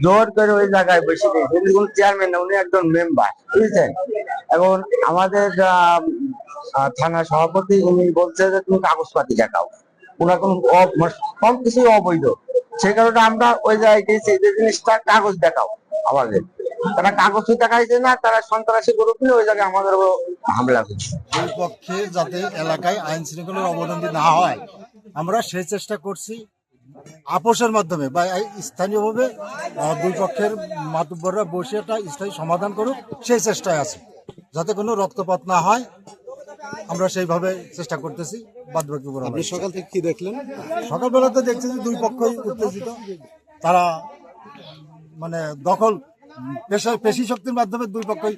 জোর করে ওই জায়গায় বসে নেই, কোন চেয়ারম্যান না, উনি একজন মেম্বার, বুঝছেন। এখন আমাদের থানা সভাপতি উনি বলছে যে তুমি কাগজপাতি দেখাও, ওনার কোনো সব কিছুই অবৈধ। সেই কারণে আমরা ওই জায়গায় গেছি যে জিনিসটা কাগজ দেখাও আমাদের। তারা কাগজই দেখাইছে না, তারা সন্ত্রাসী গ্রুপ নিয়ে ওই জায়গায় আমাদের হামলা করছে। দুই পক্ষে যাতে এলাকায় আইন শৃঙ্খলার অবনতি না হয় আমরা সেই চেষ্টা করছি আপোষের মাধ্যমে বা স্থানীয়ভাবে দুই পক্ষের মাতব্বররা বসে একটা স্থায়ী সমাধান করুক, সেই চেষ্টায় আছে যাতে কোনো রক্তপাত না হয়। আমরা সেইভাবে চেষ্টা করতেছি। বাদ বাকি আপনি সকাল থেকে কি দেখলেন? সকালবেলাতে দেখছি যে দুই পক্ষই উত্তেজিত, তারা মানে দখল পেশি শক্তির মাধ্যমে দুই পক্ষই